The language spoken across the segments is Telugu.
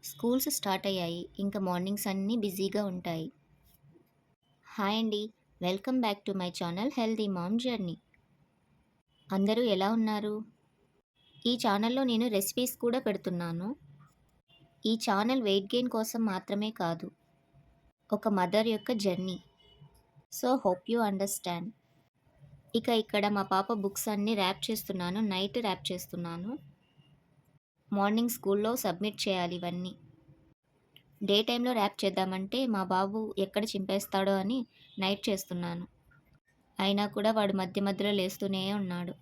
స్కూల్స్ స్టార్ట్ అయ్యాయి. ఇంక మార్నింగ్స్ అన్నీ బిజీగా ఉంటాయి. హాయ్ అండి. Welcome back to my channel healthy mom journey. అందరూ ఎలా ఉన్నారు? ఈ ఛానల్‌లో నేను రెసిపీస్ కూడా పెడుతున్నాను. ఈ ఛానల్ వెయిట్ గెయిన్ కోసం మాత్రమే కాదు. ఒక మదర్ యొక్క journey. So hope you understand. ఇక ఇక్కడ మా పాప బుక్స్ అన్నీ ర్యాప్ చేస్తున్నాను. నైట్ ర్యాప్ చేస్తున్నాను. మార్నింగ్ స్కూల్‌లో సబ్మిట్ చేయాలి ఇవన్నీ. డే టైమ్‌లో ర్యాప్ చేద్దామంటే మా బాబు ఎక్కడ చింపేస్తాడో అని నైట్ చేస్తున్నాను. అయినా కూడా వాడు మధ్య మధ్యలో లేస్తూనే ఉన్నాడు.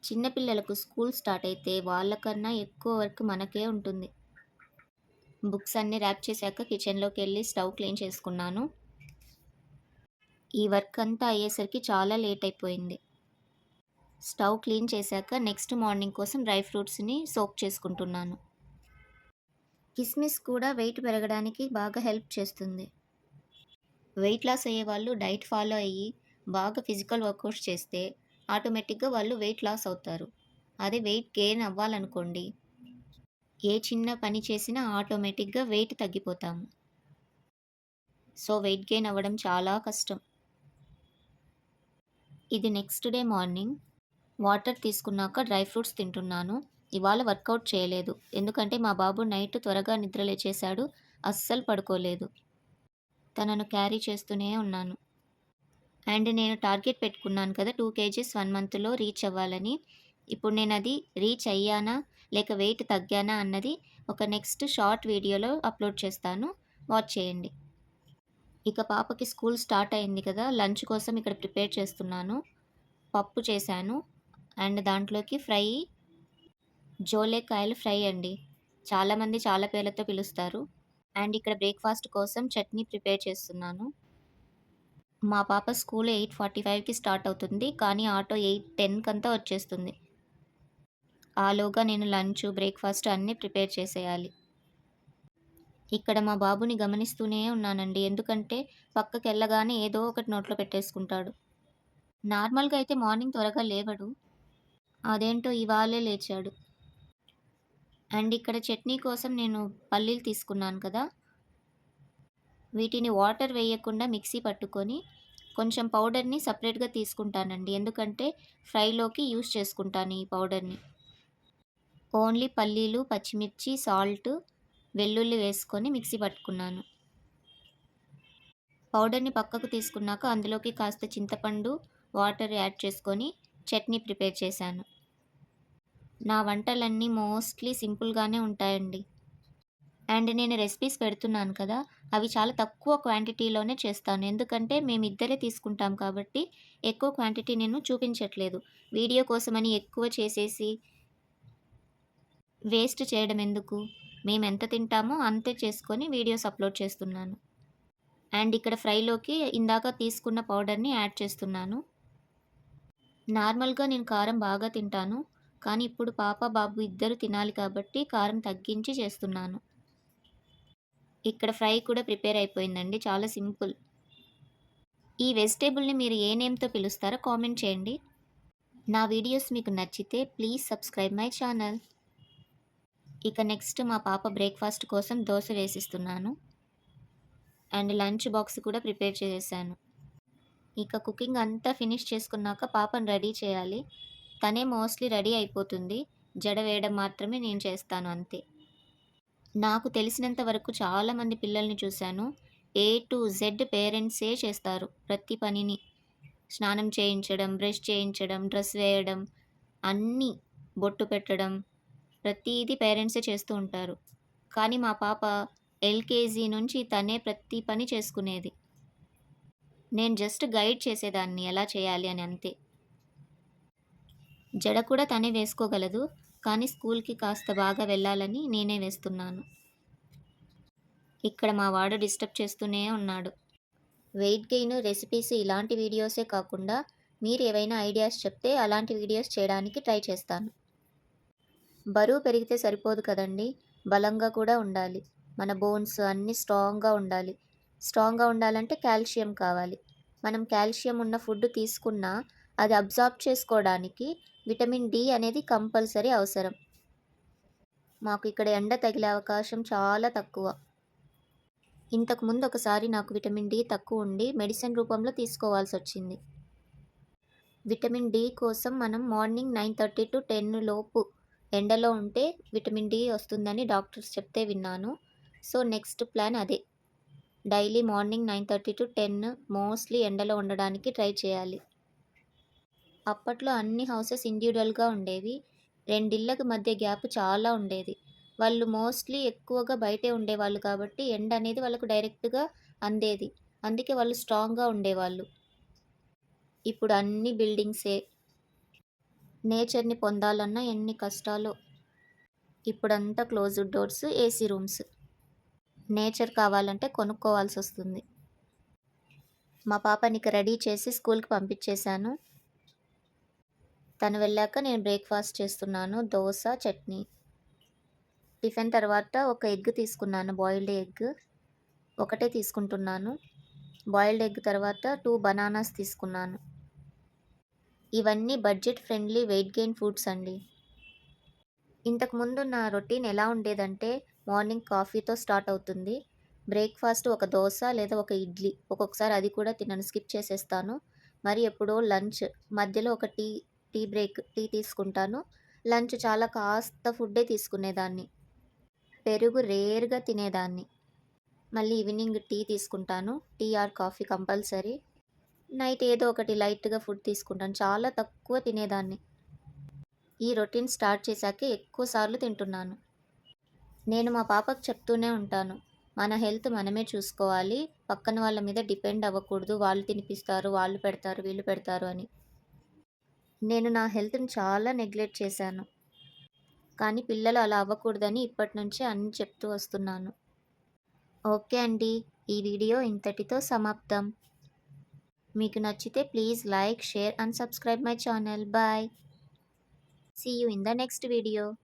చిన్న పిల్లలకు స్కూల్ స్టార్ట్ అయితే వాళ్ళకన్నా ఎక్కువ వర్క్ మనకే ఉంటుంది. బుక్స్ అన్నీ ర్యాప్ చేశాక కిచెన్‌లోకెళ్ళి స్టవ్ క్లీన్ చేసుకున్నాను. ఈ వర్క్ అంతా అయ్యేసరికి చాలా లేట్ అయిపోయింది. స్టవ్ క్లీన్ చేశాక నెక్స్ట్ మార్నింగ్ కోసం డ్రై ఫ్రూట్స్‌ని సోక్ చేసుకుంటున్నాను. కిస్మిస్ కూడా వెయిట్ పెరగడానికి బాగా హెల్ప్ చేస్తుంది. వెయిట్ లాస్ అయ్యేవాళ్ళు డైట్ ఫాలో అయ్యి బాగా ఫిజికల్ వర్కౌట్స్ చేస్తే ఆటోమేటిక్‌గా వాళ్ళు వెయిట్ లాస్ అవుతారు. అదే వెయిట్ గెయిన్ అవ్వాలనుకోండి, ఏ చిన్న పని చేసినా ఆటోమేటిక్‌గా వెయిట్ తగ్గిపోతాము. సో, వెయిట్ గెయిన్ అవ్వడం చాలా కష్టం. ఇది నెక్స్ట్ డే మార్నింగ్. వాటర్ తీసుకున్నాక డ్రై ఫ్రూట్స్ తింటున్నాను. ఇవాళ వర్కౌట్ చేయలేదు. ఎందుకంటే మా బాబు నైట్ త్వరగా నిద్ర లేచేశాడు. అస్సలు పడుకోలేదు. తనను క్యారీ చేస్తూనే ఉన్నాను. అండ్ నేను టార్గెట్ పెట్టుకున్నాను కదా 2 కేజీస్ 1 మంత్‌లో రీచ్ అవ్వాలని. ఇప్పుడు నేనది రీచ్ అయ్యానా? లేక వెయిట్ తగ్గానా? అన్నది ఒక నెక్స్ట్ షార్ట్ వీడియోలో అప్‌లోడ్ చేస్తాను. వాచ్ చేయండి. ఇక పాపకి స్కూల్ స్టార్ట్ అయింది కదా! లంచ్ కోసం ఇక్కడ ప్రిపేర్ చేస్తున్నాను. పప్పు చేశాను. అండ్ దాంట్లోకి ఫ్రై జోలేకాయలు ఫ్రై అండి. చాలామంది చాలా పేర్లతో పిలుస్తారు. అండ్ ఇక్కడ బ్రేక్‌ఫాస్ట్ కోసం చట్నీ ప్రిపేర్ చేస్తున్నాను. మా పాప స్కూల్ 8:45కి స్టార్ట్ అవుతుంది. కానీ ఆటో 8:10 కంతా వచ్చేస్తుంది. ఆలోగా నేను లంచ్, బ్రేక్‌ఫాస్ట్ అన్నీ ప్రిపేర్ చేసేయాలి. ఇక్కడ మా బాబుని గమనిస్తూనే ఉన్నానండి. ఎందుకంటే పక్కకెళ్ళగానే ఏదో ఒకటి నోట్లో పెట్టేసుకుంటాడు. నార్మల్‌గా అయితే మార్నింగ్ త్వరగా లేవడు. అదేంటో ఇవాళే లేచాడు. అండ్ ఇక్కడ చట్నీ కోసం నేను పల్లీలు తీసుకున్నాను కదా! వీటిని వాటర్ వేయకుండా మిక్సీ పట్టుకొని కొంచెం పౌడర్‌ని సెపరేట్‌గా తీసుకుంటానండి. ఎందుకంటే ఫ్రైలోకి యూజ్ చేసుకుంటాను ఈ పౌడర్‌ని. ఓన్లీ పల్లీలు, పచ్చిమిర్చి, సాల్ట్, వెల్లుల్లి వేసుకొని మిక్సీ పట్టుకున్నాను. పౌడర్‌ని పక్కకు తీసుకున్నాక అందులోకి కాస్త చింతపండు, వాటర్ యాడ్ చేసుకొని చట్నీ ప్రిపేర్ చేశాను. నా వంటలన్నీ మోస్ట్‌లీ సింపుల్‌గానే ఉంటాయండి. అండ్ నేను రెసిపీస్ పెడుతున్నాను కదా! అవి చాలా తక్కువ క్వాంటిటీలోనే చేస్తాను. ఎందుకంటే మేమిద్దరే తీసుకుంటాం కాబట్టి ఎక్కువ క్వాంటిటీ నేను చూపించట్లేదు. వీడియో కోసమని ఎక్కువ చేసేసి వేస్ట్ చేయడం ఎందుకు? మేమెంత తింటామో అంతే చేసుకొని వీడియోస్ అప్‌లోడ్ చేస్తున్నాను. అండ్ ఇక్కడ ఫ్రైలోకి ఇందాక తీసుకున్న పౌడర్‌ని యాడ్ చేస్తున్నాను. నార్మల్‌గా నేను కారం బాగా తింటాను. కానీ ఇప్పుడు పాప, బాబు ఇద్దరు తినాలి కాబట్టి కారం తగ్గించి చేస్తున్నాను. ఇక్కడ ఫ్రై కూడా ప్రిపేర్ అయిపోయిందండి. చాలా సింపుల్. ఈ వెజిటబుల్‌ని మీరు ఏ నేమ్‌తో పిలుస్తారో కామెంట్ చేయండి. నా వీడియోస్ మీకు నచ్చితే ప్లీజ్ సబ్స్క్రైబ్ మై ఛానల్. ఇక నెక్స్ట్ మా పాప బ్రేక్‌ఫాస్ట్ కోసం దోస వేసిస్తున్నాను. అండ్ లంచ్ బాక్స్ కూడా ప్రిపేర్ చేసేసాను. ఇక కుకింగ్ అంతా ఫినిష్ చేసుకున్నాక పాపను రెడీ చేయాలి. తనే మోస్ట్‌లీ రెడీ అయిపోతుంది. జడ వేయడం మాత్రమే నేను చేస్తాను అంతే. నాకు తెలిసినంత వరకు చాలామంది పిల్లల్ని చూశాను. ఏ టు జెడ్ పేరెంట్సే చేస్తారు ప్రతి పనిని. స్నానం చేయించడం, బ్రష్ చేయించడం, డ్రెస్ వేయడం, అన్నీ బొట్టు పెట్టడం, ప్రతీది పేరెంట్సే చేస్తూ ఉంటారు. కానీ మా పాప ఎల్‌కేజీ నుంచి తనే ప్రతి పని చేసుకునేది. నేను జస్ట్ గైడ్ చేసేదాన్ని ఎలా చేయాలి అని అంతే. జడ కూడా తనే వేసుకోగలదు. కానీ స్కూల్‌కి కాస్త బాగా వెళ్ళాలని నేనే వేస్తున్నాను. ఇక్కడ మా వాడు డిస్టర్బ్ చేస్తూనే ఉన్నాడు. వెయిట్ గెయిన్ రెసిపీస్ ఇలాంటి వీడియోసే కాకుండా మీరు ఏవైనా ఐడియాస్ చెప్తే అలాంటి వీడియోస్ చేయడానికి ట్రై చేస్తాను. బరువు పెరిగితే సరిపోదు కదండీ! బలంగా కూడా ఉండాలి. మన బోన్స్ అన్నీ స్ట్రాంగ్‌గా ఉండాలి. స్ట్రాంగ్‌గా ఉండాలంటే కాల్షియం కావాలి. మనం కాల్షియం ఉన్న ఫుడ్ తీసుకున్నా అది అబ్జార్బ్ చేసుకోవడానికి విటమిన్ డి అనేది కంపల్సరీ అవసరం. మాకు ఇక్కడ ఎండ తగిలే అవకాశం చాలా తక్కువ. ఇంతకుముందు ఒకసారి నాకు విటమిన్ డి తక్కువ ఉండి మెడిసిన్ రూపంలో తీసుకోవాల్సొచ్చింది. విటమిన్ డి కోసం మనం మార్నింగ్ 9:30-10 లోపు ఎండలో ఉంటే విటమిన్ డి వస్తుందని డాక్టర్స్ చెప్తే విన్నాను. సో, నెక్స్ట్ ప్లాన్ అదే. డైలీ మార్నింగ్ 9:30-10 మోస్ట్‌లీ ఎండలో ఉండడానికి ట్రై చేయాలి. అప్పట్లో అన్ని హౌసెస్ ఇండివిడ్యువల్‌గా ఉండేవి. రెండిళ్ళకి మధ్య గ్యాప్ చాలా ఉండేది. వాళ్ళు మోస్ట్‌లీ ఎక్కువగా బయటే ఉండేవాళ్ళు కాబట్టి ఎండ అనేది వాళ్ళకు డైరెక్ట్‌గా అందేది. అందుకే వాళ్ళు స్ట్రాంగ్‌గా ఉండేవాళ్ళు. ఇప్పుడు అన్ని బిల్డింగ్సే. నేచర్‌ని పొందాలన్నా ఎన్ని కష్టాలో. ఇప్పుడంతా closed doors, AC rooms. Nature కావాలంటే కొనుక్కోవాల్సొస్తుంది. మా పాపనిక రెడీ చేసి స్కూల్‌కి పంపించేశాను. తను వెళ్ళాక నేను బ్రేక్‌ఫాస్ట్ చేస్తున్నాను. దోస, చట్నీ. టిఫిన్ తర్వాత ఒక ఎగ్ తీసుకున్నాను. Boiled egg. ఒకటే తీసుకుంటున్నాను. బాయిల్డ్ ఎగ్ తర్వాత 2 బనానాస్ తీసుకున్నాను. ఇవన్నీ budget friendly weight gain foods అండి. ఇంతకుముందు నా రొటీన్ ఎలా ఉండేదంటే మార్నింగ్ కాఫీతో స్టార్ట్ అవుతుంది. బ్రేక్‌ఫాస్ట్ ఒక దోస లేదా ఒక ఇడ్లీ. ఒక్కొక్కసారి అది కూడా తినను, స్కిప్ చేసేస్తాను. మరి ఎప్పుడో లంచ్ మధ్యలో ఒక టీ బ్రేక్ టీ తీసుకుంటాను. లంచ్ చాలా కాస్త ఫుడ్డే తీసుకునేదాన్ని. పెరుగు రేర్‌గా తినేదాన్ని. మళ్ళీ ఈవినింగ్ టీ తీసుకుంటాను. Tea or coffee compulsory. Night ఏదో ఒకటి లైట్‌గా ఫుడ్ తీసుకుంటాను. చాలా తక్కువ తినేదాన్ని. ఈ రొటీన్ స్టార్ట్ చేశాకే ఎక్కువ సార్లు తింటున్నాను. నేను మా పాపకు చెప్తూనే ఉంటాను. మన హెల్త్ మనమే చూసుకోవాలి. పక్కన వాళ్ళ మీద డిపెండ్ అవ్వకూడదు. వాళ్ళు తినిపిస్తారు, వాళ్ళు పెడతారు, వీళ్ళు పెడతారు అని. నేను నా హెల్త్‌ని చాలా నెగ్లెక్ట్ చేశాను. కానీ పిల్లలు అలా అవ్వకూడదని ఇప్పటినుంచే అన్నీ చెప్తూ వస్తున్నాను. ఓకే అండి. ఈ వీడియో ఇంతటితో సమాప్తం. మీకు నచ్చితే please like, share and subscribe my channel. Bye. See you in the next video.